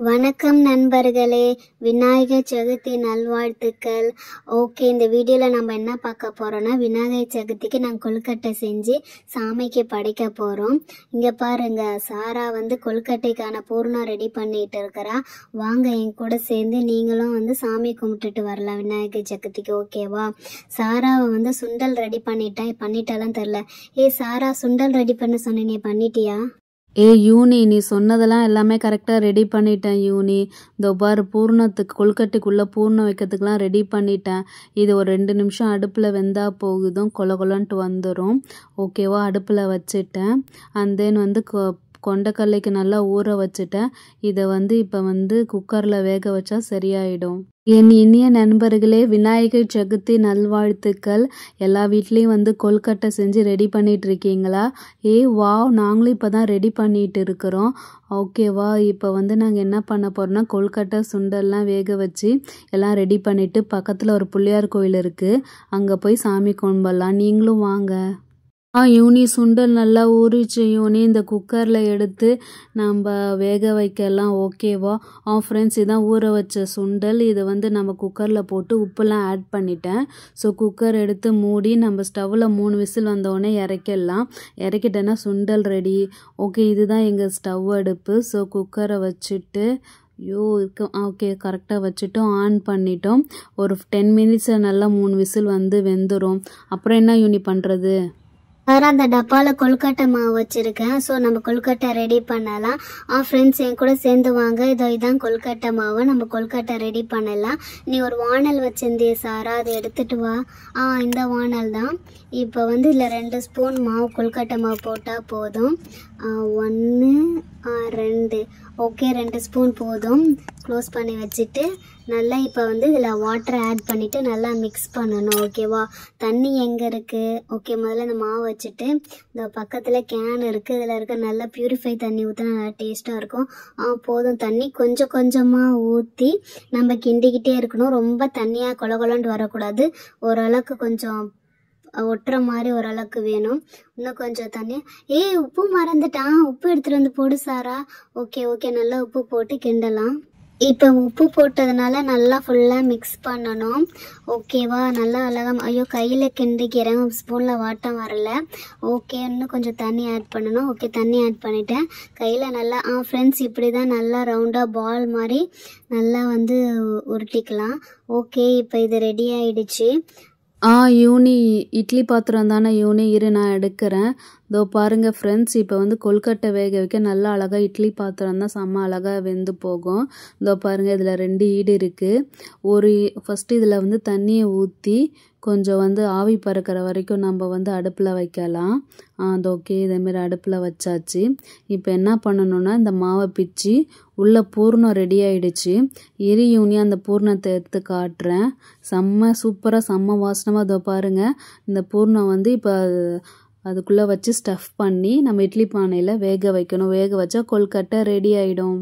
வணக்கம் நண்பர்களே, விநாயகர் சதுர்த்தி நல்வாழ்த்துக்கள். ஓகே, இந்த வீடியோவில் நம்ம என்ன பார்க்க போகிறோன்னா, விநாயகர் சதுர்த்திக்கு நாங்கள் கொழுக்கட்டை செஞ்சு சாமிக்கு படைக்க போகிறோம். இங்கே பாருங்க, சாரா கொழுக்கட்டைக்கான பூர்ணம் ரெடி பண்ணிட்டு இருக்கிறா. வாங்க என் கூட சேர்ந்து நீங்களும் சாமி கும்பிட்டுட்டு வரலாம் விநாயகர் சதுர்த்திக்கு. ஓகேவா? சாராவை சுண்டல் ரெடி பண்ணிட்டாலும் தெரில. சாரா, சுண்டல் ரெடி பண்ண சொன்னேன், நீ பண்ணிட்டியா? யூனி, நீ சொன்னதெல்லாம் எல்லாமே கரெக்டாக ரெடி பண்ணிட்டேன் யூனி. இந்த பாரு, பூர்ணத்துக்கு கொழுக்கட்டைக்குள்ளே பூர்ணம் வைக்கிறதுக்கெலாம் ரெடி பண்ணிட்டேன். இது ஒரு 2 நிமிஷம் அடுப்பில் வெந்தா போகுதும் கொல கொலன்ட்டு வந்துடும். ஓகேவா? அடுப்பில் வச்சுட்டேன். அண்ட் தென் கொண்டைக்கல்லைக்கு நல்லா ஊற வச்சுட்டேன். இதை இப்போ குக்கரில் வேக வச்சா சரியாயிடும். என் இனிய நண்பர்களே, விநாயகர் சதுர்த்தி நல்வாழ்த்துக்கள். எல்லா வீட்லேயும் கொழுக்கட்டை செஞ்சு ரெடி பண்ணிட்டு இருக்கீங்களா? வாவ், நாங்களும் இப்போ தான் ரெடி பண்ணிட்டு இருக்கிறோம். ஓகேவா? இப்போ நாங்கள் என்ன பண்ண போகிறோம்னா, கொழுக்கட்டை சுண்டல்லாம் வேக வச்சு எல்லாம் ரெடி பண்ணிவிட்டு பக்கத்தில் ஒரு பிள்ளையார் கோயில் இருக்குது, அங்கே போய் சாமி கும்பிடலாம். நீங்களும் வாங்க. யூனி, சுண்டல் நல்லா ஊறிச்சு யூனி. இந்த குக்கரில் எடுத்து நம்ம வேக வைக்கலாம். ஓகேவா? ஃப்ரெண்ட்ஸ், இதான் ஊற வச்ச சுண்டல். இதை நம்ம குக்கரில் போட்டு உப்புலாம் ஆட் பண்ணிட்டேன். ஸோ குக்கர் எடுத்து மூடி நம்ம ஸ்டவ்வில் 3 விசில் வந்தோடனே இறக்கிடலாம். இறக்கிட்டேன்னா சுண்டல் ரெடி. ஓகே, இதுதான் எங்கள் ஸ்டவ் அடுப்பு. ஸோ குக்கரை வச்சுட்டு ஓகே, கரெக்டாக வச்சுட்டு ஆன் பண்ணிட்டோம். ஒரு 10 மினிட்ஸில் நல்லா 3 விசில் வெந்துடும். அப்புறம் என்ன யூனி பண்ணுறது? அந்த டப்பாவில் கொழுக்கட்டை மாவு வச்சுருக்கேன். ஸோ நம்ம கொழுக்கட்டை ரெடி பண்ணலாம். ஃப்ரெண்ட்ஸ், என் கூட சேர்ந்து வாங்க. இதான் கொழுக்கட்டை மாவு. நம்ம கொழுக்கட்டை ரெடி பண்ணலாம். நீ ஒரு வானல் வச்சிருந்தே சாரா, அதை எடுத்துகிட்டு வா. இந்த வானல் தான். இப்போ இதில் 2 ஸ்பூன் மாவு, கொழுக்கட்டை மாவு போட்டால் போதும். 1 2 ஓகே, 2 ஸ்பூன் போதும். க்ளோஸ் பண்ணி வச்சுட்டு நல்லா இப்போ இதில் வாட்டரை ஆட் பண்ணிவிட்டு நல்லா மிக்ஸ் பண்ணணும். ஓகேவா? தண்ணி எங்கே இருக்குது? ஓகே, முதல்ல இந்த மாவு வச்சுட்டு இந்த பக்கத்தில் கேன் இருக்குது, இதில் இருக்க நல்லா பியூரிஃபை தண்ணி ஊற்றினா நல்லா டேஸ்ட்டாக இருக்கும். போதும். தண்ணி கொஞ்சம் கொஞ்சமாக ஊற்றி நம்ம கிண்டிக்கிட்டே இருக்கணும். ரொம்ப தண்ணியாக கொல கொலன்ட்டு வரக்கூடாது. ஓரளவுக்கு கொஞ்சம் ஒட்டுற மாதிரி ஓரளவுக்கு வேணும். இன்னும் கொஞ்சம் தண்ணி. உப்பு மறந்துட்டான், உப்பு எடுத்துகிட்டு போடு சாரா. ஓகே ஓகே, நல்லா உப்பு போட்டு கிண்டலாம். இப்போ உப்பு போட்டதுனால நல்லா ஃபுல்லாக மிக்ஸ் பண்ணணும். ஓகேவா? நல்லா அழகாக கையில் கிண்டிக்கிறேன், ஸ்பூனில் வாட்டம் வரல. ஓகே, இன்னும் கொஞ்சம் தண்ணி ஆட் பண்ணணும். ஓகே, தண்ணி ஆட் பண்ணிட்டேன். கையில் நல்லா ஃப்ரெண்ட்ஸ், இப்படி தான் நல்லா ரவுண்டாக பால் மாதிரி நல்லா உருட்டிக்கலாம். ஓகே, இப்போ இது ரெடி ஆயிடுச்சு. யூனி, இட்லி பாத்திரம் தானே யூனி? இரு, நான் எடுக்கிறேன். இதோ பாருங்கள் ஃப்ரெண்ட்ஸ், இப்போ கொழுக்கட்டை வேக வைக்க நல்லா அழகாக இட்லி பாத்திரம் தான் செம்ம அழகாக வெந்து போகும். இதோ பாருங்கள், இதில் 2 ஈடு இருக்குது. ஃபஸ்ட்டு இதில் தண்ணியை ஊற்றி கொஞ்சம் ஆவி பறக்கிற வரைக்கும் நம்ம அடுப்பில் வைக்கலாம். அது ஓகே, இதேமாரி அடுப்பில் வச்சாச்சு. இப்போ என்ன பண்ணணுன்னா, இந்த மாவை பிச்சு உள்ளே பூர்ணம் ரெடி ஆகிடுச்சு. யூனி, அந்த பூர்ணத்தை எடுத்து காட்டுறேன். செம்ம சூப்பராக செம்ம வாசனமாக. இதோ பாருங்கள், இந்த பூர்ணம் இப்போ அதுக்குள்ளே வச்சு ஸ்டஃப் பண்ணி நம்ம இட்லி பானையில் வேக வைக்கணும். வேக வச்சா கொழுக்கட்டை ரெடி ஆகிடும்.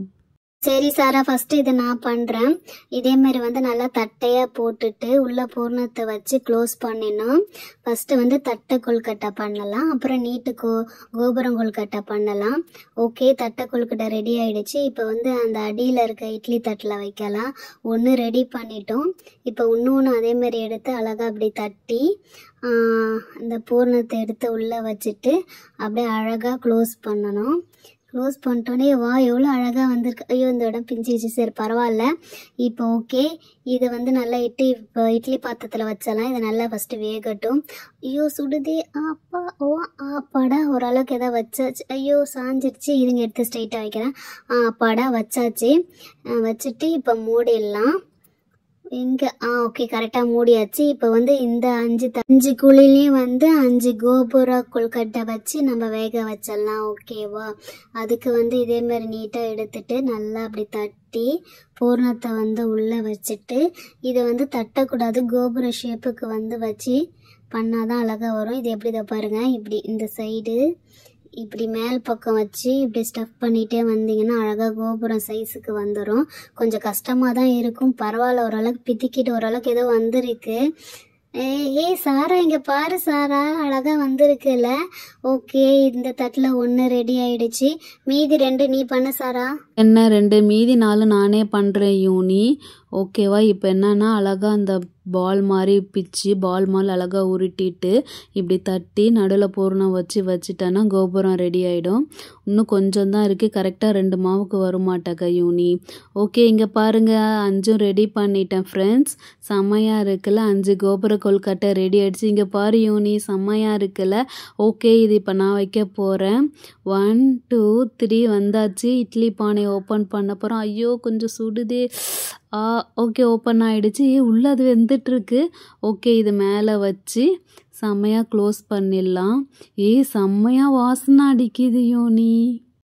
சரி சாரா, ஃபஸ்ட்டு இதை நான் பண்ணுறேன். இதேமாரி நல்லா தட்டையாக போட்டுட்டு உள்ள பூர்ணத்தை வச்சு க்ளோஸ் பண்ணிடணும். ஃபஸ்ட்டு தட்டை கொழுக்கட்டை பண்ணலாம், அப்புறம் நீட்டு கோபுரம் கொழுக்கட்டை பண்ணலாம். ஓகே, தட்டை கொழுக்கட்டை ரெடி ஆகிடுச்சு. இப்போ அந்த அடியில் இருக்க இட்லி தட்டில் வைக்கலாம். ஒன்று ரெடி பண்ணிட்டோம். இப்போ இன்னொன்று அதேமாரி எடுத்து அழகாக அப்படி தட்டி இந்த பூர்ணத்தை எடுத்து உள்ளே வச்சுட்டு அப்படியே அழகாக க்ளோஸ் பண்ணணும். க்ளோஸ் பண்ணிட்டோன்னே எவ்வளோ அழகாக வந்திருக்கு. இந்த இடம் பிஞ்சிச்சு. சரி, பரவாயில்ல. இப்போ ஓகே, இதை நல்லா இப்போ இட்லி பாத்திரத்தில் வச்சலாம். இதை நல்லா ஃபஸ்ட்டு வேகட்டும். சுடுதே. அப்பாடா, ஓரளவுக்கு எதாவது வச்சாச்சு. சாஞ்சிடுச்சு. இருங்க, எடுத்து ஸ்ட்ரைட்டாக வைக்கிறேன். அப்பாடா, வச்சாச்சு. வச்சுட்டு இப்போ மூடிடலாம். இங்கே ஓகே, கரெக்டாக மூடியாச்சு. இப்போ இந்த 5 குழிலையும் 5 கோபுர கொழுக்கட்டை வச்சு நம்ம வேக வச்சிடலாம். ஓகேவா? அதுக்கு இதேமாரி நீட்டாக எடுத்துட்டு நல்லா அப்படி தட்டி பூர்ணத்தை உள்ளே வச்சுட்டு இதை தட்டக்கூடாது. கோபுர ஷேப்புக்கு வச்சு பண்ணாதான் அழகாக வரும். இது எப்படி தான் பாருங்கள், இப்படி இந்த சைடு இப்படி மேல் பக்கம் வச்சு இப்படி ஸ்டஃப் பண்ணிகிட்டே வந்தீங்கன்னா அழகாக கோபுரம் சைஸுக்கு வந்துடும். கொஞ்சம் கஷ்டமாக தான் இருக்கும், பரவாயில்ல. ஓரளவுக்கு பிதிக்கிட்டு ஓரளவுக்கு ஏதோ வந்திருக்கு. ஏய் சாரா, இங்க பாரு சாரா, அழகா வந்திருக்குல்ல. ஓகே, இந்த தட்டுல 1 ரெடி ஆயிடுச்சு, மீதி 2 நீ பண்ண சாரா. என்ன 2 மீதி 4 நானே பண்ணுறேன் யூனி. ஓகேவா? இப்போ என்னன்னா அழகாக அந்த பால் மாதிரி பிச்சு பால் மாதிரி அழகாக உருட்டிட்டு இப்படி தட்டி நடுவில் பூரணம் வச்சுட்டேன்னா கோபுரம் ரெடி ஆகிடும். இன்னும் கொஞ்சம் தான் இருக்குது, கரெக்டாக 2 மாவுக்கு வருமாட்டாக்கா யூனி. ஓகே, இங்கே பாருங்கள் 5 ரெடி பண்ணிட்டேன் ஃப்ரெண்ட்ஸ். செம்மையாக இருக்குல்ல, 5 கோபுர கொல்கட்டை ரெடி ஆகிடுச்சு. இங்கே பாரு யூனி, செம்மையாக இருக்குல்ல. ஓகே, இது இப்போ நான் வைக்க போகிறேன். 1 2 3 வந்தாச்சு. இட்லி பானையை ஓப்பன் பண்ண போகிறோம். ஐயோ கொஞ்சம் சுடுதே. ஓகே, ஓப்பன் ஆகிடுச்சு. உள்ளே அது வெந்துட்டுருக்கு. ஓகே, இது மேலே வச்சு செம்மையாக க்ளோஸ் பண்ணிடலாம். செம்மையாக வாசனை அடிக்குது யோனி.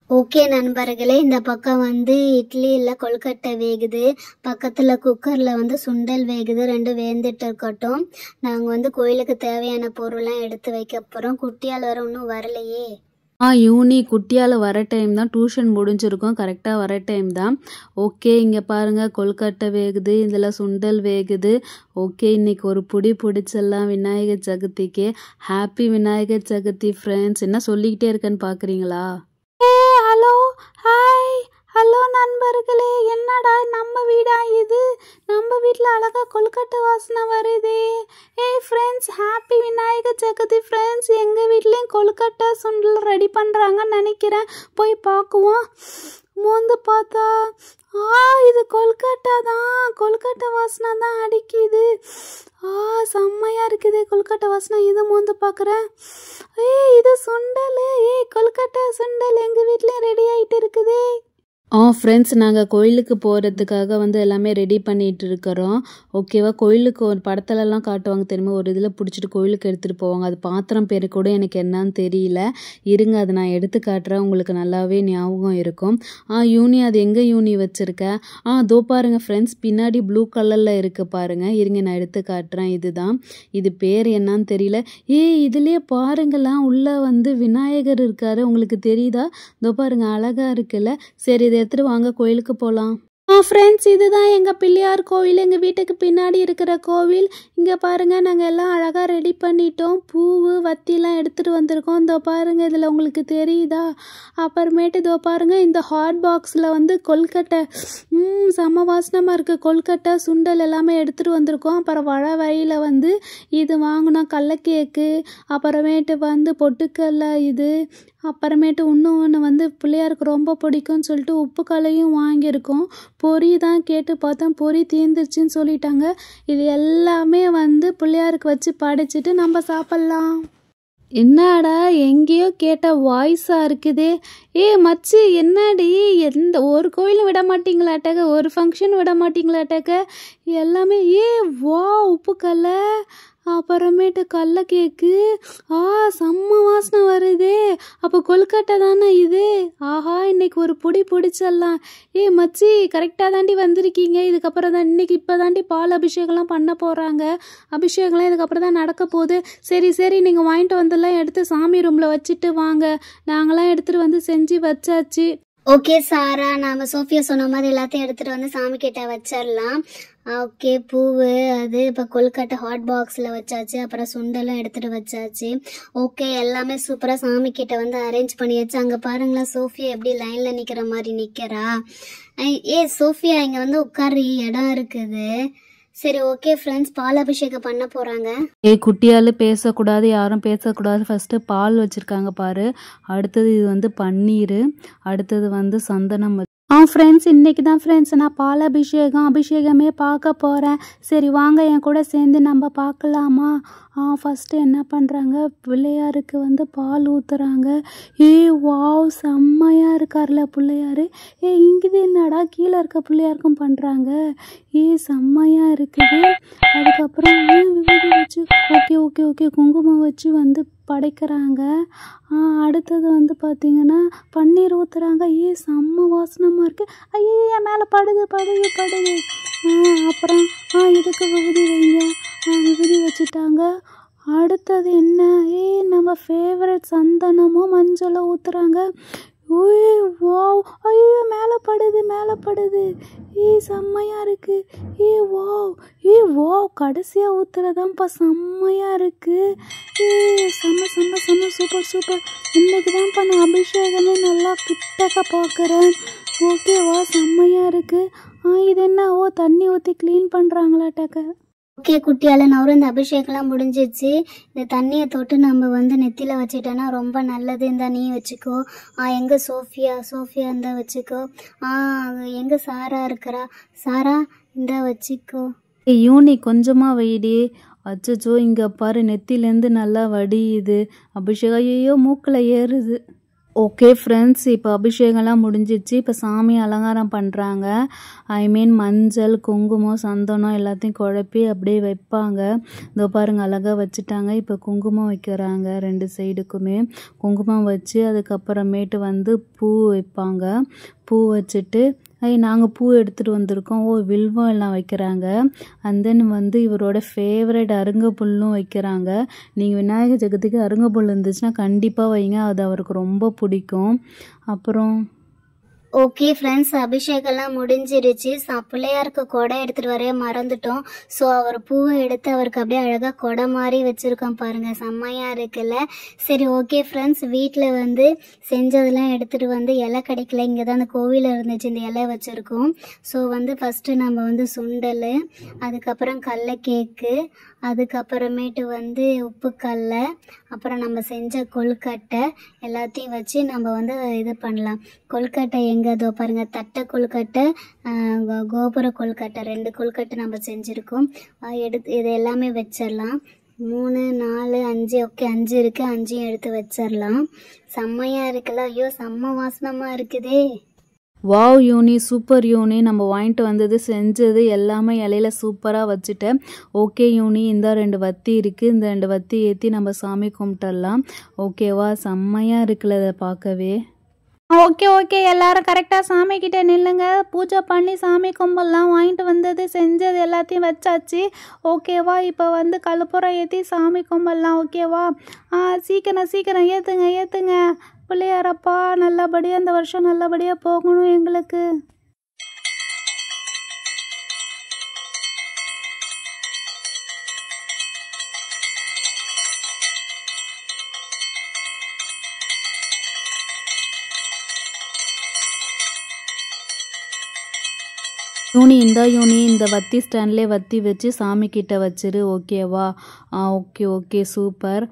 ஓகே நண்பர்களே, இந்த பக்கம் வந்து இட்லி இல்லை கொழுக்கட்டை வேகுது, பக்கத்தில் குக்கரில் வந்து சுண்டல் வேகுது. 2 வேந்துட்டு இருக்கட்டும். நாங்கள் வந்து கோயிலுக்கு தேவையான பொருள்லாம் எடுத்து வைக்க போகிறோம். குட்டியால் வர இன்னும் வரலையே. யூனி குட்டியால் வர டைம் தான், டியூஷன் முடிஞ்சிருக்கும், கரெக்டாக வர டைம் தான். ஓகே, இங்கே பாருங்கள் கொழுக்கட்டை வேகுது, இதில் சுண்டல் வேகுது. ஓகே, இன்னைக்கு ஒரு பிடிச்சிடலாம் விநாயகர் சதுர்த்திக்கு. Happy Vinayagar Chaturthi friends. என்ன சொல்லிக்கிட்டே இருக்கேன்னு பார்க்குறீங்களா? ஹலோ, ஹாய், ஹலோ நண்பர்களே. என்னடா நம்ம வீடா இது? நம்ம வீட்டில் அழகாக கொழுக்கட்டை வாசனை வருதே. Friends, happy Vinayagar Chaturthi friends. எங்கள் வீட்லேயும் கொழுக்கட்டை சுண்டல் ரெடி பண்ணுறாங்கன்னு நினைக்கிறேன். போய் பார்க்குவோம். மோந்து பார்த்தா இது கொழுக்கட்டை தான். கொழுக்கட்டை வாசனை தான் அடிக்குது. செம்மையாக இருக்குது கொழுக்கட்டை வாசனை. இது மோந்து பார்க்குறேன். இது சுண்டல். கொழுக்கட்டை சுண்டல் எங்கள் வீட்லேயும் ரெடி ஆகிட்டு இருக்குது. ஃப்ரெண்ட்ஸ், நாங்கள் கோயிலுக்கு போகிறதுக்காக வந்து எல்லாமே ரெடி பண்ணிகிட்டு இருக்கிறோம். ஓகேவா? கோயிலுக்கு ஒரு படத்துலலாம் காட்டுவாங்க தெரியுமா, ஒரு இதில் பிடிச்சிட்டு கோயிலுக்கு எடுத்துகிட்டு போவாங்க. அது பாத்திரம் பேர் கூட எனக்கு என்னன்னு தெரியல. இருங்க, அதை நான் எடுத்து காட்டுறேன், உங்களுக்கு நல்லாவே ஞாபகம் இருக்கும். யூனி, அது எங்கே யூனி வச்சுருக்க? தோ பாருங்கள் ஃப்ரெண்ட்ஸ், பின்னாடி ப்ளூ கலரில் இருக்குது பாருங்கள். இருங்க, நான் எடுத்து காட்டுறேன். இதுதான், இது பேர் என்னன்னு தெரியல. இதுலேயே பாருங்களாம், உள்ளே வந்து விநாயகர் இருக்காரு. உங்களுக்கு தெரியுதா? தோ பாருங்க, அழகாக இருக்குல்ல. சரி, இதை எடுத்துட்டு வாங்க, கோயிலுக்கு போகலாம். ஃப்ரெண்ட்ஸ், இதுதான் எங்கள் பிள்ளையார் கோவில், எங்கள் வீட்டுக்கு பின்னாடி இருக்கிற கோவில். இங்கே பாருங்கள், நாங்கள் எல்லாம் அழகாக ரெடி பண்ணிட்டோம். பூவு வத்திலாம் எடுத்துகிட்டு வந்திருக்கோம். இதோ பாருங்கள், இதில் உங்களுக்கு தெரியுதா? அப்புறமேட்டு இதோ பாருங்கள், இந்த ஹாட் பாக்ஸில் வந்து கொழுக்கட்டை செம்ம வாசனமாக இருக்குது. கொழுக்கட்டை சுண்டல் எல்லாமே எடுத்துகிட்டு வந்திருக்கோம். அப்புறம் வழியில் வந்து இது வாங்கினோம், கடல கேக்கு. அப்புறமேட்டு வந்து பொட்டுக்கல்ல இது. அப்புறமேட்டு இன்னொன்று வந்து பிள்ளையாருக்கு ரொம்ப பிடிக்கும்னு சொல்லிட்டு உப்பு கல்லையும் வாங்கியிருக்கோம். பொரி தான் கேட்டு பார்த்தோம், பொரி தீர்ந்துருச்சுன்னு சொல்லிட்டாங்க. இது எல்லாமே வந்து பிள்ளையாருக்கு வச்சு படைச்சிட்டு நம்ம சாப்பிட்லாம். என்னடா எங்கேயோ கேட்ட வாய்ஸாக இருக்குதே. மச்சி, என்னடி எந்த ஒரு கோயிலும் விட மாட்டிங்களாட்டக்க, ஒரு ஃபங்க்ஷன் விட மாட்டிங்களாட்டக்க? எல்லாமே வா உப்புக்கல்லை, அப்புறமேட்டு கடல கேக்கு. செம்ம வாசனை வருதே. அப்போ கொழுக்கட்டை தானே இது? இன்னைக்கு ஒரு பிடிச்சிடலாம். மச்சி, கரெக்டாக தாண்டி வந்திருக்கீங்க. இதுக்கப்புறம் தான் இப்போ தாண்டி பால் அபிஷேகம்லாம் பண்ண போகிறாங்க. அபிஷேகம்லாம் இதுக்கப்புறம் தான் நடக்க போகுது. சரி, நீங்கள் வாங்கிட்டு வந்துடலாம், எடுத்து சாமி ரூமில் வச்சுட்டு வாங்க. நாங்களாம் எடுத்துகிட்டு வந்து செஞ்சு வச்சாச்சு. ஓகே சாரா, நாம சோஃபியா சொன்ன மாதிரி எல்லாத்தையும் எடுத்துட்டு வந்து சாமி கிட்ட வச்சிடலாம். ஓகே, பூவு அது இப்போ கொழுக்கட்டை ஹாட் பாக்ஸில் வச்சாச்சு. அப்புறம் சுண்டலும் எடுத்துகிட்டு வச்சாச்சு. ஓகே, எல்லாமே சூப்பராக சாமி கிட்ட வந்து அரேஞ்ச் பண்ணியாச்சு. அங்கே பாருங்களா, சோஃபியா எப்படி லைனில் நிற்கிற மாதிரி நிற்கிறா. சோஃபியா, இங்கே வந்து உட்கார இடம் இருக்குது. சரி, ஓகே ஃப்ரெண்ட்ஸ், பால் அபிஷேகம் பண்ண போகிறாங்க. குட்டியால் பேசக்கூடாது, யாரும் பேசக்கூடாது. ஃபஸ்ட்டு பால் வச்சுருக்காங்க பாரு. அடுத்தது இது வந்து பன்னீர். அடுத்தது வந்து சந்தனம். ஃப்ரெண்ட்ஸ், இன்றைக்கி தான் ஃப்ரெண்ட்ஸ் நான் பால் அபிஷேகமே பார்க்க போகிறேன். சரி வாங்க, என் கூட சேர்ந்து நம்ம பார்க்கலாமா? ஃபஸ்ட்டு என்ன பண்ணுறாங்க, பிள்ளையாருக்கு வந்து பால் ஊற்றுறாங்க. வாவ், செம்மையாக இருக்கார்ல பிள்ளையார். இங்கே என்னடா கீழே இருக்க பிள்ளையாருக்கும் பண்ணுறாங்க. செம்மையாக இருக்குது. அதுக்கப்புறம் விபூதி வச்சு ஓகே குங்குமம் வச்சு வந்து படைக்கிறாங்க. அடுத்தது வந்து பார்த்திங்கன்னா பன்னீர் ஊற்றுறாங்க. செம்ம வாசனமாக இருக்குது. என் மேலே படுது. அப்புறம் இதுக்கு விபூதி வைங்க. விபூதி வச்சுட்டாங்க. அடுத்தது என்ன, நம்ம ஃபேவரட் சந்தனமும் மஞ்சளும் ஊற்றுறாங்க. ஓய் வாவ், ஐயோ மேலே படுது. செம்மையாக இருக்கு. வாவ், கடைசியாக ஊற்றுறதான்ப்பா செம்மையாக இருக்கு. செம்ம சூப்பர். இன்னைக்கு தான்ப்பா நான் அபிஷேகமே நல்லா கிட்டக்க பார்க்குறேன். ஓகேவா, செம்மையாக இருக்கு. இது என்ன? தண்ணி ஊற்றி க்ளீன் பண்ணுறாங்களாட்டாக்க. ஓகே குட்டியால நவரும் இந்த அபிஷேகம்லாம் முடிஞ்சிச்சு. இந்த தண்ணியை தொட்டு நம்ம வந்து நெத்தியில் வச்சுட்டோன்னா ரொம்ப நல்லது. இந்த நீ வச்சுக்கோ. எங்கே சோஃபியா இருந்தா வச்சுக்கோ. எங்கே சாரா இருக்கிறா? சாரா இந்த வச்சுக்கோ. யூனி கொஞ்சமாக வைடி. அச்சோ, இங்கே பாரு நெத்திலேருந்து நல்லா வடியுது அபிஷேகம். ஐயோ மூக்கில் ஏறுது. ஓகே ஃப்ரெண்ட்ஸ், இப்போ அபிஷேகம்லாம் முடிஞ்சிச்சு. இப்போ சாமி அலங்காரம் பண்ணுறாங்க. மஞ்சள், குங்குமம், சந்தனம் எல்லாத்தையும் குழப்பி அப்படியே வைப்பாங்க. இதோ பாருங்கள் அழகாக வச்சுட்டாங்க. இப்போ குங்குமம் வைக்கிறாங்க. 2 சைடுக்குமே குங்குமம் வச்சு அதுக்கப்புறமேட்டு வந்து பூ வைப்பாங்க. பூ வச்சுட்டு நாங்கள் பூ எடுத்துகிட்டு வந்திருக்கோம். வில்வம் எல்லாம் வைக்கிறாங்க. அண்ட் தென் வந்து இவரோட ஃபேவரட் அருங்கப்புல்லும் வைக்கிறாங்க. நீங்கள் விநாயகர் சதுர்த்திக்கு அருங்கப்புல் இருந்துச்சுன்னா கண்டிப்பாக வைங்க, அது அவருக்கு ரொம்ப பிடிக்கும். அப்புறம் ஓகே ஃப்ரெண்ட்ஸ், அபிஷேகம்லாம் முடிஞ்சிருச்சு. பிள்ளையாருக்கு கொடை எடுத்துகிட்டு வரைய மறந்துட்டோம். ஸோ அவர் பூவை எடுத்து அவருக்கு அப்படியே அழகாக கொடை மாதிரி வச்சுருக்கோம் பாருங்கள். செம்மையாக இருக்குல்ல. சரி ஓகே ஃப்ரெண்ட்ஸ், வீட்டில் வந்து செஞ்சதெல்லாம் எடுத்துகிட்டு வந்து இலை கிடைக்கல. இங்கே தான் அந்த கோவிலில் இருந்துச்சு, இந்த இலை வச்சுருக்கோம். ஸோ வந்து ஃபஸ்ட்டு நம்ம வந்து சுண்டல், அதுக்கப்புறம் கடலை கேக்கு, அதுக்கப்புறமேட்டு வந்து உப்பு கடலை, அப்புறம் நம்ம செஞ்ச கொழுக்கட்டை எல்லாத்தையும் வச்சு நம்ம வந்து இது பண்ணலாம். கொழுக்கட்டை எங்கேதோ பாருங்கள், தட்டை கொழுக்கட்டை, கோபுர கொழுக்கட்டை, 2 கொழுக்கட்டை நம்ம செஞ்சுருக்கோம். எடுத்து இது எல்லாமே வச்சிடலாம். 3 4 5 ஓகே 5 இருக்குது. 5 எடுத்து வச்சிடலாம். செம்மையாக இருக்குல்ல. ஐயோ செம்ம வாசனமாக இருக்குதே. வாவ் யூனி, சூப்பர் யூனி. நம்ம வாங்கிட்டு வந்தது செஞ்சது எல்லாமே இலையில சூப்பராக வச்சுட்டேன். ஓகே யூனி, இந்த 2 வத்தி இருக்குது. இந்த 2 வத்தி ஏற்றி நம்ம சாமி கும்பிட்டுடலாம். ஓகேவா, செம்மையாக இருக்குல்ல அதை பார்க்கவே. ஓகே எல்லாரும் கரெக்டாக சாமிக்கிட்ட நில்லுங்க. பூஜை பண்ணி சாமி கும்பல்லாம் வாங்கிட்டு வந்தது செஞ்சது எல்லாத்தையும் வச்சாச்சு. ஓகேவா, இப்போ வந்து கழுப்புறம் ஏற்றி சாமி கும்பல்லாம். ஓகேவா, சீக்கிரம் ஏற்றுங்க. பிள்ளையாரப்பா நல்லபடியாக இந்த வருஷம் நல்லபடியாக போகணும் எங்களுக்கு. யூனி இந்த வத்தி ஸ்டாண்ட்லேயே வத்தி வச்சு சாமி கிட்ட வச்சிரு. ஓகேவா? Okay super.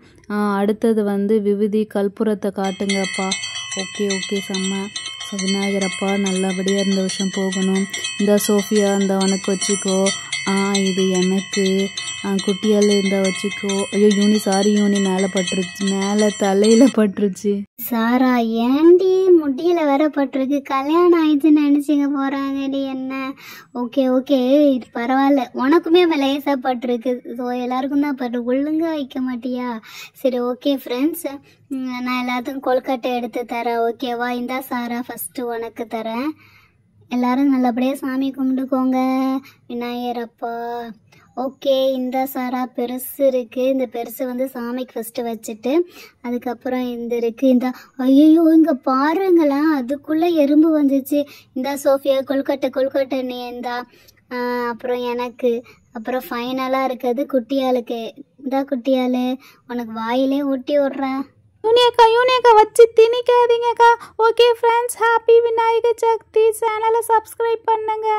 அடுத்தது வந்து விபூதி கற்பூரத்தை காட்டுங்கப்பா. ஓகே செம்ம. விநாயகரப்பா நல்லபடியாக இந்த வருஷம் போகணும். இந்த சோஃபியா இந்த உனக்கு வச்சுக்கோ. இது எனக்கு. குட்டியால் இருந்தா வச்சுக்கோ. ஐயோ யூனி சாரி யூனி, மேலே தலையில் பட்டுருச்சு. சாரா ஏண்டி முடியல வேற பட்டிருக்கு. கல்யாணம் ஆயிடுச்சுன்னு நினச்சிங்க போகிறாங்கடி என்ன. ஓகே இது பரவாயில்ல, உனக்குமே லேசாக பட்டிருக்கு. ஸோ எல்லாருக்கும் தான் பட்டிருக்கு. ஒழுங்காக வைக்க மாட்டியா? சரி ஓகே ஃப்ரெண்ட்ஸ், நான் எல்லாத்துக்கும் கொழுக்கட்டை எடுத்து தரேன். ஓகேவா? இந்தா சாரா ஃபஸ்ட்டு உனக்கு தரேன். எல்லாரும் நல்லபடியாக சாமி கும்பிட்டுக்கோங்க விநாயகரப்பா. ஓகே, இந்த சாரா பெருசு இருக்குது. இந்த பெருசு வந்து சாமிக்கு ஃபஸ்ட்டு வச்சுட்டு அதுக்கப்புறம் இந்த இருக்குது. இந்த ஐயோ இங்கே பாருங்களா, அதுக்குள்ளே எறும்பு வந்துச்சு. இந்த சோஃபியா கொழுக்கட்டை நீ இந்தா. அப்புறம் எனக்கு. அப்புறம் ஃபைனலாக இருக்கிறது குட்டியாளுக்கு. இந்த குட்டியாள் உனக்கு வாயிலே ஊட்டி விட்றேன். யூனியக்கா வச்சு திணிக்காதீங்கக்கா. Okay friends, happy Vinayagar Chaturthi. சேனலை சப்ஸ்கிரைப் பண்ணுங்க.